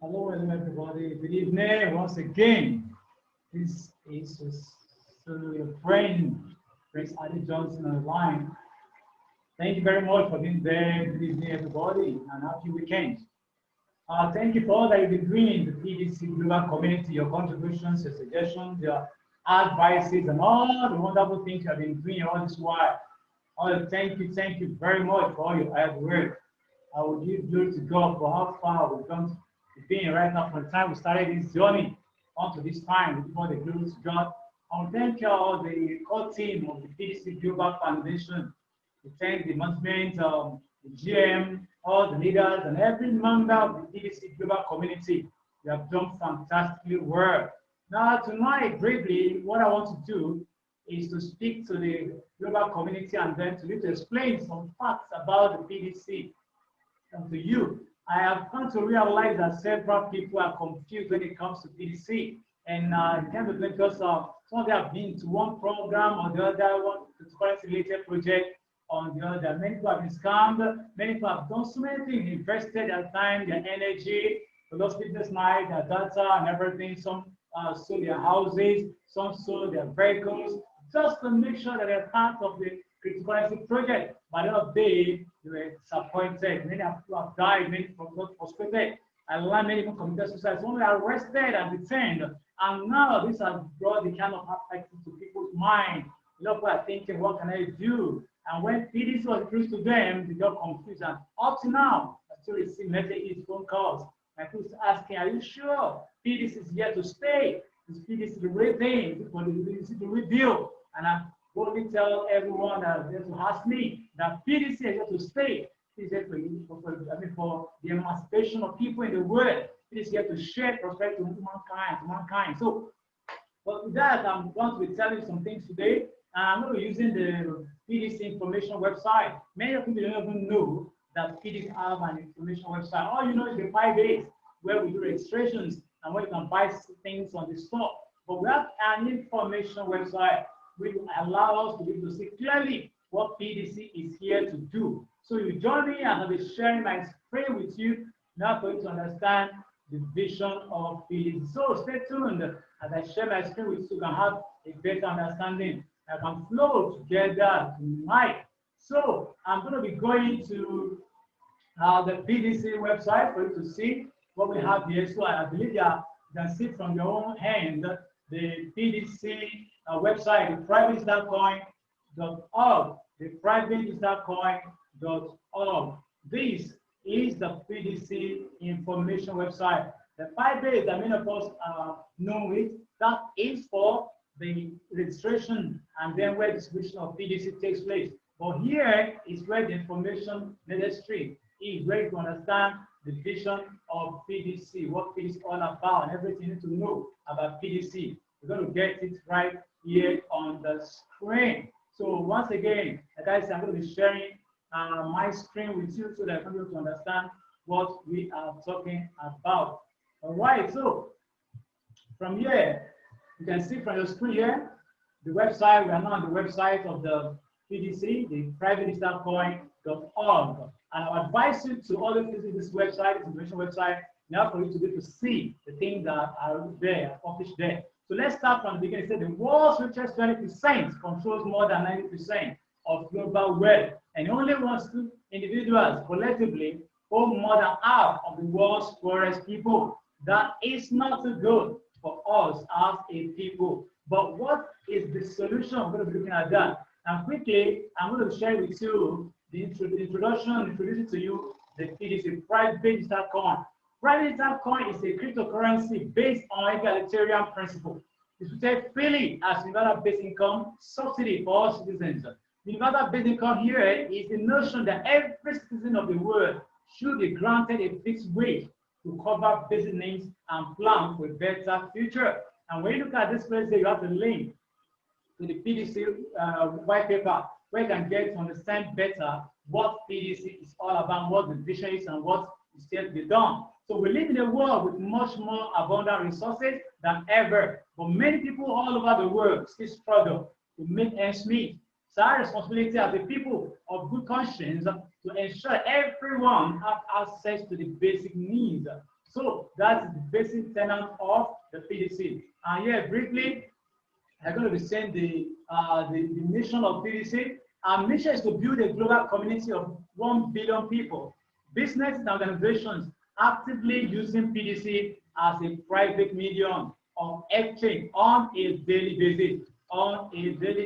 Hello everybody. Good evening once again. This is your friend, Prince Ade-Johnson on the line. Thank you very much for being there. Good evening, everybody, and happy weekend. Thank you for all that you've been doing in the PDC Global community, your contributions, your suggestions, your advices, and all the wonderful things you have been doing all this while. Thank you very much for all your hard work. I will give glory to God for how far we've come to being right now from the time we started this journey onto this time. We give all the glory to God. I will thank all the core team of the PDC Global Foundation. We thank the management, the GM, all the leaders, and every member of the PDC Global community. You have done fantastically well. Now, tonight, briefly, what I want to do is to speak to the global community and then to explain some facts about the PDC. And to you, I have come to realize that several people are confused when it comes to PDC. And it can be because some of them have been to one program or the other, one currency related project on the other. Many people have been scammed. Many people have done so many things, invested their time, their energy, for those business night, their data and everything. Some sold their houses, some sold their vehicles, just to make sure that they're part of the cryptocurrency project. By the end of the day, they were disappointed. Many people have died, many people got frustrated. I learned many people committed suicide. Some were arrested and detained. And now this has brought the kind of effect into people's mind. A lot of people are thinking, what can I do? And when PDC was introduced to them, they got confused. And up to now, I still receive messages, phone calls. My people asking, are you sure PDC is here to stay? Is PDC the real thing? Is PDC the real deal? And I boldly tell everyone that they to ask me that PDC is here to stay. It is here for the emancipation of people in the world. It is here to share prosperity to mankind. So, but with that, I'm going to be telling you some things today. I'm going to be using the PDC information website. Many of you don't even know that PDC have an information website. All you know is the 5 days where we do registrations and where you can buy things on the store. But we have an information website which will allow us to be able to see clearly what PDC is here to do. So you join me and I'll be sharing my screen with you now for you to understand the vision of PDC. So stay tuned as I share my screen with you, so you can have a better understanding. I can flow together tonight. So I'm going to be going to the PDC website for you to see what we have here. So I believe you can see from your own hand the PDC website, the private.coin.org, the private.coin.org. This is the PDC information website. The 5 days that many of us know it, that is for the registration and then where distribution of PDC takes place. But here is where the information necessary is, where you understand the vision of PDC, what PDC is all about, and everything you need to know about PDC. We're going to get it right here on the screen. So once again, guys, I'm going to be sharing my screen with you so that I can be able to understand what we are talking about. All right, so from here, you can see from your screen here, the website. We are now on the website of the PDC, the private.coin.org. And I advise you to always visit this website, this information website, now for you to be able to see the things that are there, published there. So let's start from the beginning. It said the world's richest 20% controls more than 90% of global wealth, and only wants to individuals collectively own more than half of the world's poorest people. That is not so good for us as a people. But what is the solution? We're going to be looking at that. And quickly, I'm going to share with you the introducing to you the PDC, private digital coin. Private digital coin is a cryptocurrency based on egalitarian principle. It's treated freely as universal basic income subsidy for all citizens. Universal basic income here is the notion that every citizen of the world should be granted a fixed wage to cover basic needs and plan for a better future. And when you look at this place, you have the link to the PDC white paper, where you can get to understand better what PDC is all about, what the vision is, and what is still to be done. So we live in a world with much more abundant resources than ever, but many people all over the world still struggle to make ends meet. So our responsibility as the people of good conscience to ensure everyone has access to the basic needs So that's the basic tenet of the PDC. And here, briefly, I'm going to be saying the mission of PDC. Our mission is to build a global community of 1 billion people, businesses and organizations actively using PDC as a private medium of exchange on a daily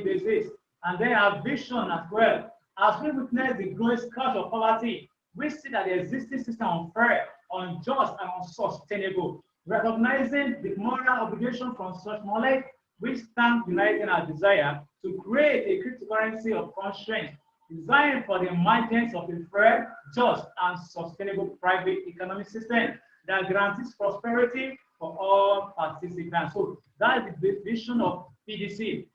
basis. And then our vision as well. As we witness the growing scourge of poverty, we see that the existing system is unfair, unjust, and unsustainable. Recognizing the moral obligation from such knowledge, we stand united in our desire to create a cryptocurrency of conscience designed for the maintenance of a fair, just, and sustainable private economic system that guarantees prosperity for all participants. So that is the vision of PDC.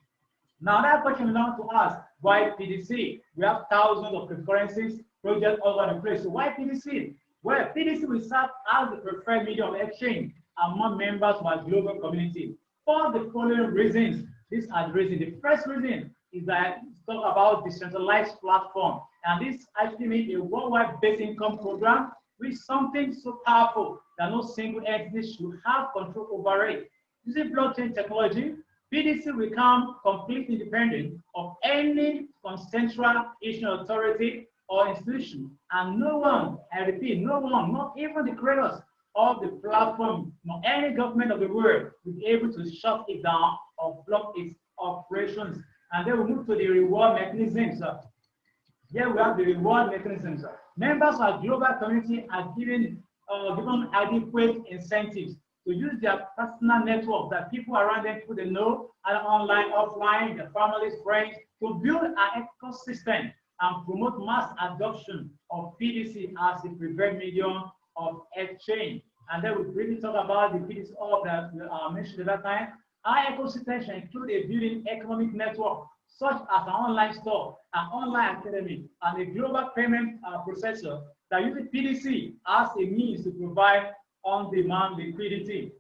Now that question is now to ask, why PDC? We have thousands of cryptocurrencies projects all over the place. So why PDC? Well, PDC will serve as the preferred medium of exchange among members of our global community. For the following reasons, these are the reasons. The first reason is that it's talk about decentralized platform. And this actually means a worldwide basic income program with something so powerful that no single entity should have control over it. Using blockchain technology, PDC will become completely independent of any central issuing authority or institution. And no one, I repeat, no one, not even the creators of the platform, nor any government of the world, will be able to shut it down or block its operations. And then we move to the reward mechanisms. Here we have the reward mechanisms. Members of our global community are given adequate incentives to use their personal network that people around them put in know, either online, offline, their families, friends, to build an ecosystem and promote mass adoption of PDC as a preferred medium of exchange. And then we briefly talk about the PDC of that I mentioned at that time. Our ecosystem should include a building economic network, such as an online store, an online academy, and a global payment processor that uses PDC as a means to provide on-demand liquidity.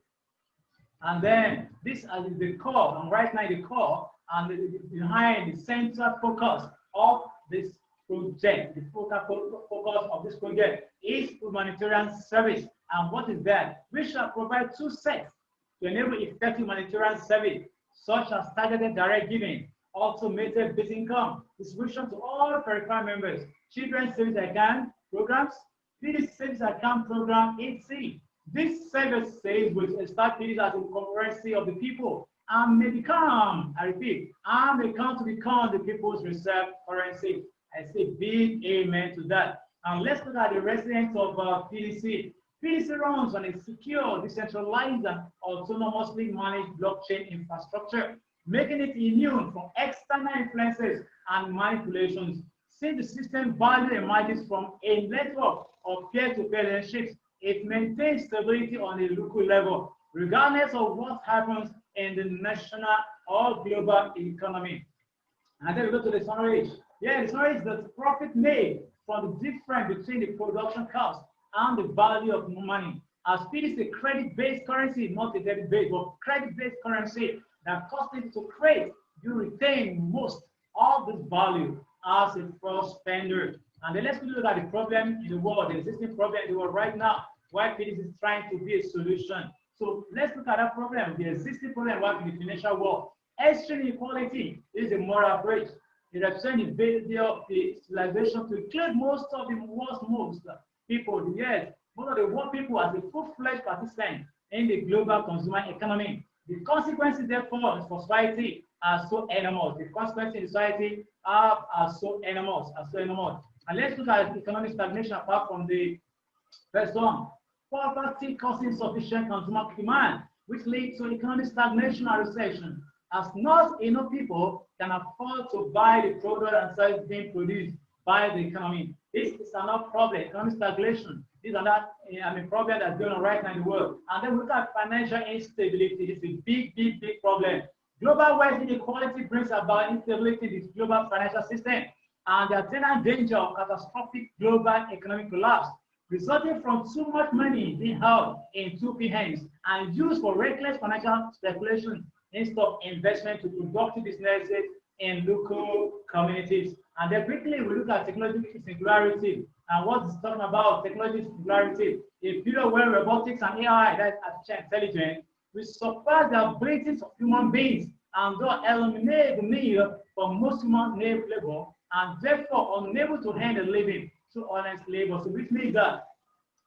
And then this is the core, and right now the core, and behind the central focus of this project, the focus of this project is humanitarian service. And what is that? We shall provide 2 sets to enable effective humanitarian service, such as targeted direct giving, automated basic income, distribution to all peripheral members, children's savings account programs, PDC savings account program 8C. This service will start PDC as a currency of the people and may become, I repeat, and may come to become the people's reserve currency. I say big amen to that. And let's look at the residents of PDC. PDC runs on a secure, decentralized, and autonomously managed blockchain infrastructure, making it immune from external influences and manipulations. Since the system value emerges from a network of peer-to-peer relationships, it maintains stability on a local level, regardless of what happens in the national or global economy. And then we go to the summary. Yeah, the summary is the profit made from the difference between the production cost and the value of money. As PDC is a credit-based currency, not a debit-based, but credit-based currency that costs it to create, you retain most of this value as a first spender. And then let's look at the problem in the world, the existing problem in the world right now, why PDC is trying to be a solution. So let's look at that problem, the existing problem in the financial world. Extreme inequality is a moral breach. It represents the ability of the civilization to include most of the world's people, yes, most of the world people as a full-fledged participant in the global consumer economy. The consequences, therefore, for society are so enormous. The consequences in society are so enormous, And let's look at economic stagnation apart from the first one. Poverty causing insufficient consumer demand, which leads to economic stagnation and recession, as not enough people can afford to buy the product and services being produced by the economy. This is another problem, economic stagnation. This is another problem that's going on right now in the world. And then we look at financial instability. This is a big problem. Global wealth inequality brings about instability in this global financial system, and the attendant danger of catastrophic global economic collapse, resulting from too much money being held in too few hands and used for reckless financial speculation instead of investment to productive businesses in local communities. And then quickly we look at technology singularity. And what is talking about technology singularity? A period where robotics and AI, that's artificial intelligence, will surpass the abilities of human beings and thus eliminate the need for most human labor and therefore unable to earn a living through honest labor. So which means that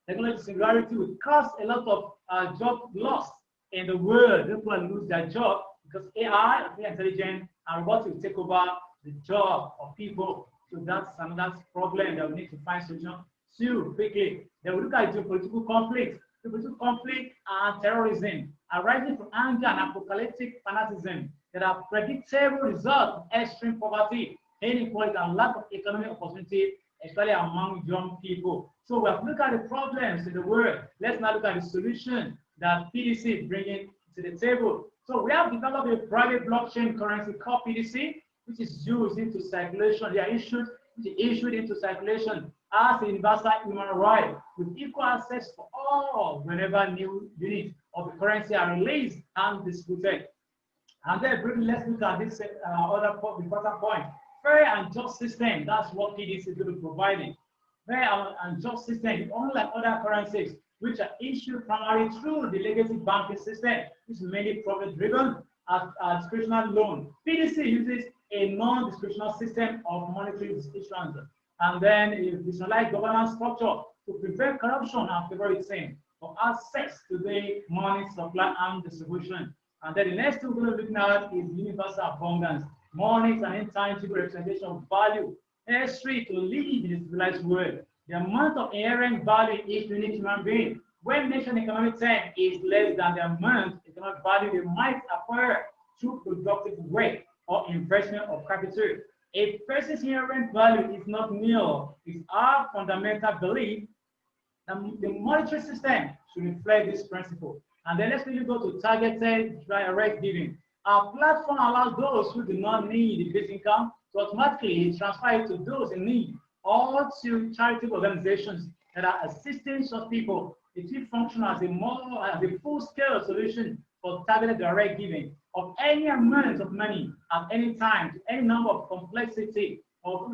technology singularity will cause a lot of job loss in the world. People will lose their job because AI, artificial intelligence, and robotics will take over the job of people. So that's another problem that we need to find solution to quickly. Then we look at geopolitical conflict. Geopolitical conflict and terrorism arising from anger and apocalyptic fanaticism that are predictable results of extreme poverty, inequality, and lack of economic opportunity, especially among young people. So we have looked at the problems in the world. Let's now look at the solution that PDC is bringing to the table. So we have developed a private blockchain currency called PDC, which is used into circulation. They are issued into circulation as a universal human right with equal access for all whenever new units of the currency are released and distributed. And then briefly, let's look at this other important point. Fair and just system, that's what PDC is going to be providing. Fair and just system, unlike other currencies, which are issued primarily through the legacy banking system, which is mainly profit-driven as discretionary loan. PDC uses a non-discretionary system of monetary issuance, and then a decentralized governance structure to prevent corruption and favoritism for access to the money supply and distribution. And then the next thing we're going to look at is universal abundance. Money is an intangible representation of value necessary to live in a civilized world. The amount of inherent value in each unique human being, when mentioned in economic terms, is less than the amount of economic value they might acquire through productive work or investment of capital. A person's inherent value is not nil. It's our fundamental belief that the monetary system should reflect this principle. And then let's really go to targeted direct giving. Our platform allows those who do not need the basic income to automatically transfer it to those in need or to charitable organizations that are assisting such people. It will function as a full-scale solution for targeted direct giving of any amount of money at any time to any number of complexity of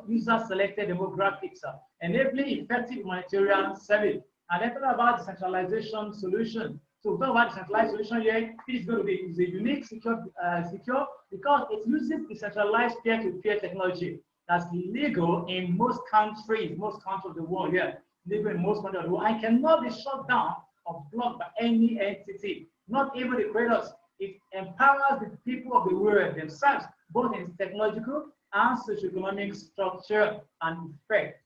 user-selected demographics, enabling effective humanitarian service. And let's talk about the centralization solution. So we talk about the centralized solution here. It's going to be a unique, secure because it uses decentralized peer-to-peer technology that's legal in most countries of the world. Yeah, legal in most countries of the world. And cannot be shut down or blocked by any entity, not even the creators. It empowers the people of the world themselves, both in technological and socioeconomic structure and effect.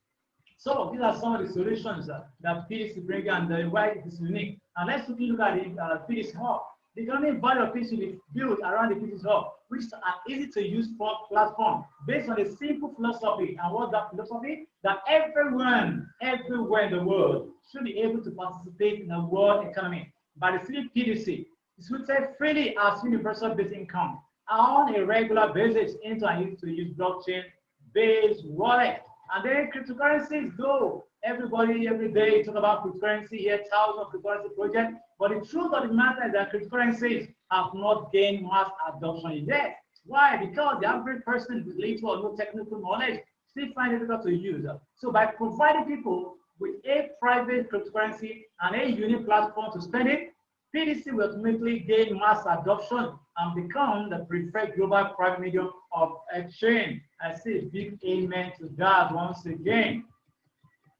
So these are some of the solutions that PDC brings and why it is unique. And let's quickly look at the PDC Hub. The economic value of PDC is built around the PDC Hub, which is an easy-to-use platform based on a simple philosophy. And what's that philosophy? That everyone, everywhere in the world, should be able to participate in the world economy by receiving PDC. Distributed freely as universal basic income on a regular basis into an easy-to-use blockchain-based wallet. And then cryptocurrencies go. Everybody, every day, talk about cryptocurrency, here, thousands of cryptocurrency projects. But the truth of the matter is that cryptocurrencies have not gained mass adoption yet. Why? Because the average person with little or no technical knowledge still find it difficult to use. So by providing people with a private cryptocurrency and a unique platform to spend it, PDC will ultimately gain mass adoption and become the preferred global private medium of exchange. I say a big amen to that once again.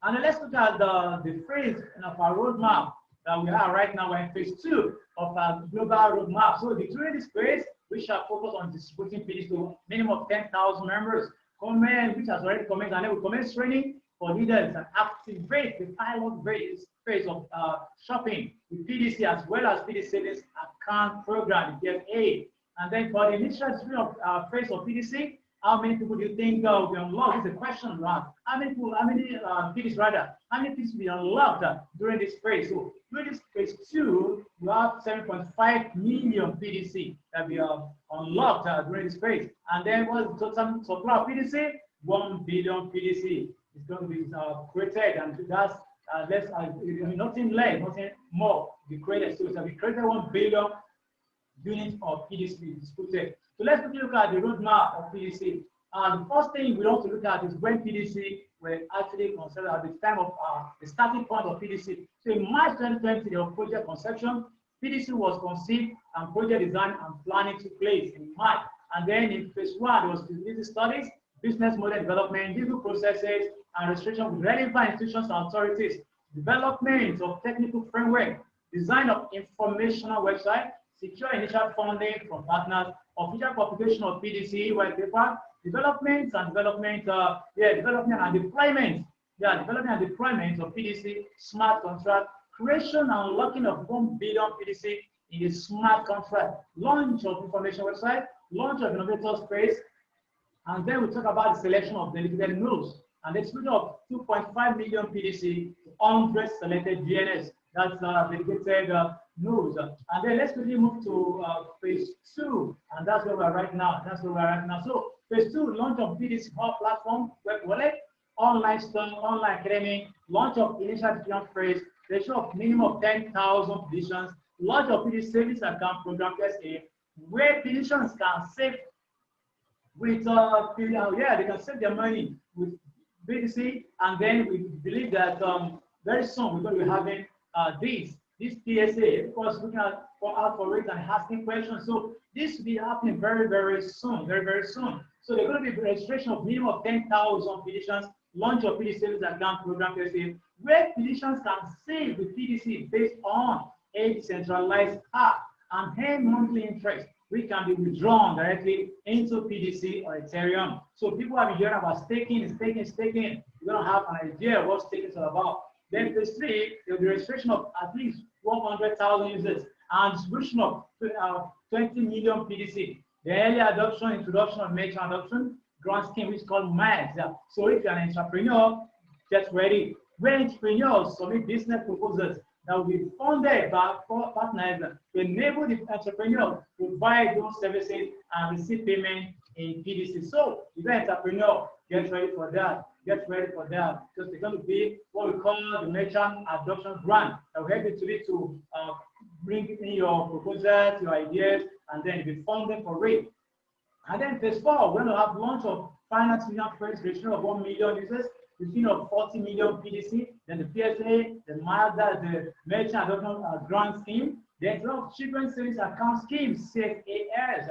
And then let's look at the phase of our roadmap that we are right now. We're in phase 2 of our global roadmap. So during this phase, we shall focus on distributing PDC to a minimum of 10,000 members, which has already commenced, and then we commence training for leaders and activate the pilot phase of shopping with PDC as well as PDC savings account program, the PFA. And then for the initial phase of PDC, how many people do you think will be unlocked? It's a question, right? How many PDC will be unlocked during this phase? So during this phase 2, you have 7.5 million PDC that we have unlocked during this phase. And then what's the total supply of PDC? 1 billion PDC is going to be created, and that's nothing less, nothing more be created. So it will be created 1 billion unit of PDC disputed. So let's quickly look at the roadmap of PDC. The first thing we want to look at is when PDC were actually considered at the time of the starting point of PDC. So in March 2020, the project conception, PDC was conceived and project design and planning took place in March. And then in phase 1, there was feasibility studies, business model development, legal processes, and registration with relevant institutions and authorities, development of technical framework, design of informational website, secure initial funding from partners, official publication of PDC white paper, development and deployment of PDC smart contract, creation and locking of 1 billion PDC in the smart contract, launch of information website, launch of innovator space, and then we talk about the selection of dedicated nodes and the distribution of 2.5 million PDC to 100 selected GNS. That's dedicated nodes. And then let's quickly move to phase 2, and that's where we're right now. So phase 2, launch of PDC Hub platform, web wallet, online store, online academy, launch of initial decision phrase, ratio of minimum of 10,000 petitions, launch of PDC savings account program PSA, where petitions can save with they can save their money with PDC, and then we believe that very soon we're going to be having this PSA, because looking out for it and asking questions. So this will be happening very, very soon, very soon. So there's going to be registration of minimum of 10,000 petitions, launch of PDC savings account program PSA, where petitions can save with PDC based on a decentralized app and earn monthly interest. We can be withdrawn directly into PDC or Ethereum. So people have been hearing about staking. You don't have an idea what staking is all about. Then phase 3, there will be registration of at least 100,000 users and distribution of 20 million PDC. The early adoption, introduction of merchant adoption grant scheme, which is called MAX. So if you're an entrepreneur, get ready. When entrepreneurs submit business proposals that will be funded by partners to enable the entrepreneur to buy those services and receive payment in PDC. So if you're an entrepreneur, get ready for that. Because they're going to be what we call the merchant adoption grant that will help you to bring in your proposals, your ideas, and then be funded for it. And then phase 4, we're going to have launch of finance million first registration of 1 million users, between of 40 million PDC, then the PSA, the MADA, the merchant adoption grant scheme, the children's savings account scheme, CSAS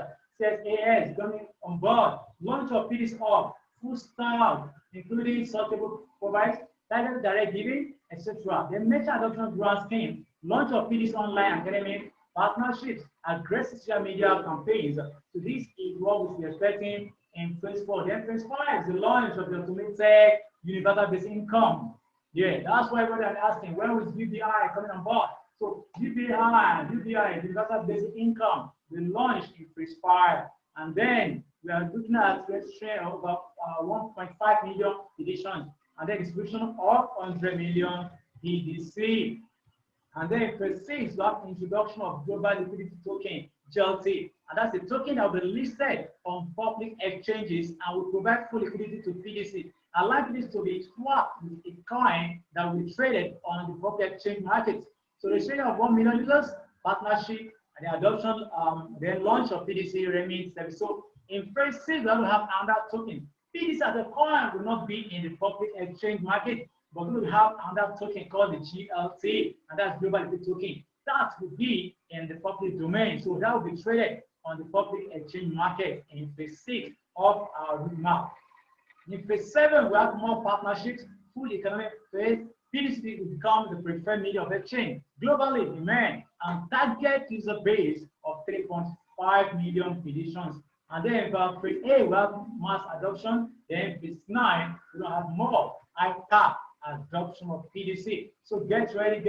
coming on board, launch of PDC Hub, full stack, including suitable providers, direct giving, etc. The merchant adoption grant scheme, launch of PDC online academic partnerships, aggressive social media campaigns. So this is what we're expecting in phase 4. Then phase 5 is the launch of the automated universal basic income. Yeah, that's why everybody is asking, when was UBI coming on board? So UBI, universal basic income, will launch in phase 5. And then we are looking at registration of about 1.5 million editions, and then distribution of 100 million PDC. And then phase 6, we have introduction of global liquidity token, GLT. And that's a token that will be listed on public exchanges and will provide full liquidity to PDC. I like this to be swapped with a coin that will be traded on the public exchange market. So the trading of 1 million users, partnership, and the adoption, the launch of PDC remains service. So in phase 6, we will have another token. PDC as a coin will not be in the public exchange market, but we will have another token called the GLT, and that's global liquidity token. That will be in the public domain. So that will be traded on the public exchange market in phase 6 of our roadmap. In phase 7, we have more partnerships, full economic phase. PDC will become the preferred medium of exchange globally, demand and target user base of 3.5 million petitions. And then for phase 8, we have mass adoption. Then phase 9, we will have more high-cap adoption of PDC. So get ready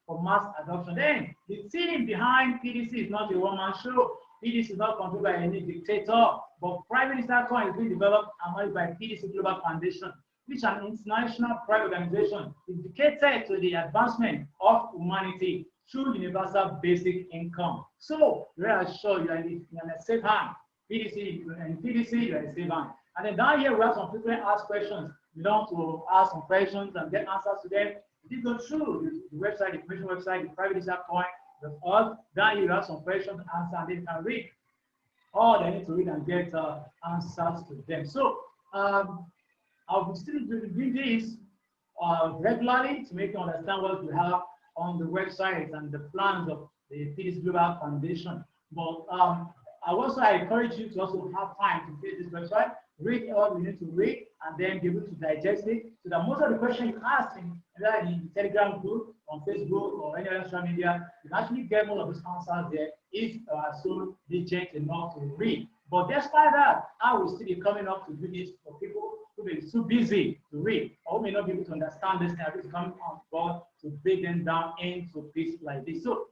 for mass adoption. Then the team behind PDC is not a one-man show. PDC is not controlled by any dictator, but private digital coin is being developed and managed by PDC Global Foundation, which is an international private organization dedicated to the advancement of humanity through universal basic income. So we are sure you are in a safe hand. PDC, you are in a safe hand. And then down here we have some people ask questions. You want to ask some questions and get answers to them. You go through the website, the information website, the private digital coin, Then you have some questions to answer, and they can read. All they need to read and get answers to them. So I will still do this regularly to make you understand what we have on the website and the plans of the PDC Global Foundation. But I encourage you to also have time to visit this website, read all you need to read, and then be able to digest it. So that most of the questions you ask in the Telegram group, on Facebook, or any other social media, you can actually get all of these answers there if you are so diligent enough to read. But despite that, I will still be coming up to do this for people who may be too busy to read, or who may not be able to understand this thing. I will come on board to break them down into pieces like this. So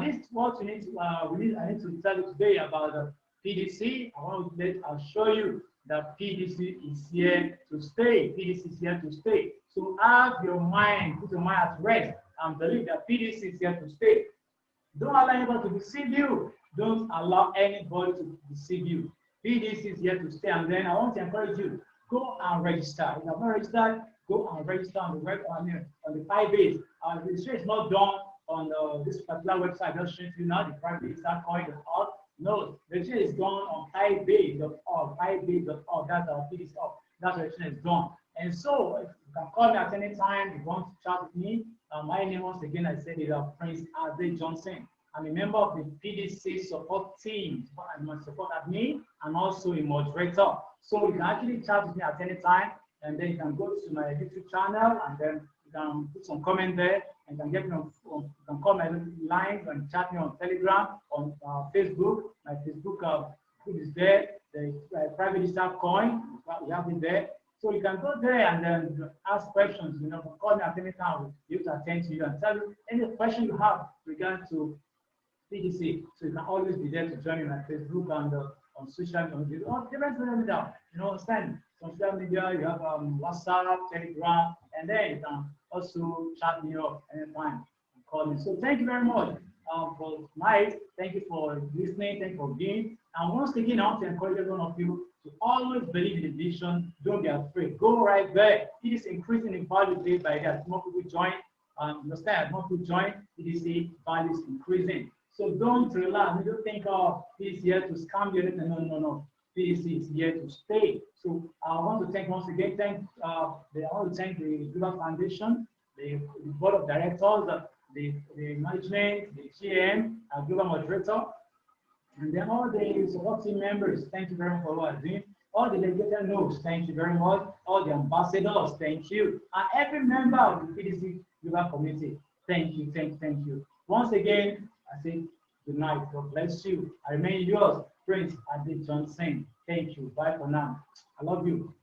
this is what we need to, I need to tell you today about the PDC. I'll show you that PDC is here to stay. PDC is here to stay. So have your mind, put your mind at rest, and believe that PDC is here to stay. Don't allow anybody to deceive you. Don't allow anybody to deceive you. PDC is here to stay. And then I want to encourage you, go and register. If you have not registered, go and register on the 5 days. Registration is not done on this particular website. Just showing you now the private register coin is out. No, registration is done on 5days.org. 5days.org. That's our PDC. That registration is done. And so you can call me at any time if you want to chat with me. My name, once again, I said, is Prince Ade-Johnson. I'm a member of the PDC support team. I'm a support admin and also a moderator. So you can actually chat with me at any time, and then you can go to my YouTube channel, and then you can put some comment there, and you can get me on, you can call my line and chat me on Telegram, on Facebook. My Facebook group is there. The private digital coin, we have it there. So you can go there and then ask questions. Call me at any time. You can attend to you and tell you any question you have regarding to PDC. So you can always be there to join me on Facebook and on social media. Different social media. Understand? On social media, you have WhatsApp, Telegram, and then you can also chat me up anytime and call me. So thank you very much for tonight. Thank you for listening. Thank you for being. And once again, I want to encourage every one of you to always believe in the vision. Don't be afraid. Go right there. It is increasing in value day by day. As more people join, understand, as more people join, PDC value is increasing. So don't relax. Don't think, PDC is here to scam you. No. PDC is here to stay. So I want to thank once again. I want to thank the Global Foundation, the board of directors, the management, the GM, global moderator, and then all the support team members. Thank you very much for what you're doing. All the delegated notes, thank you very much. All the ambassadors, thank you. And every member of the PDC Global Committee, thank you. Once again, I say good night. God bless you. I remain yours, Prince Ade-Johnson. Thank you. Bye for now. I love you.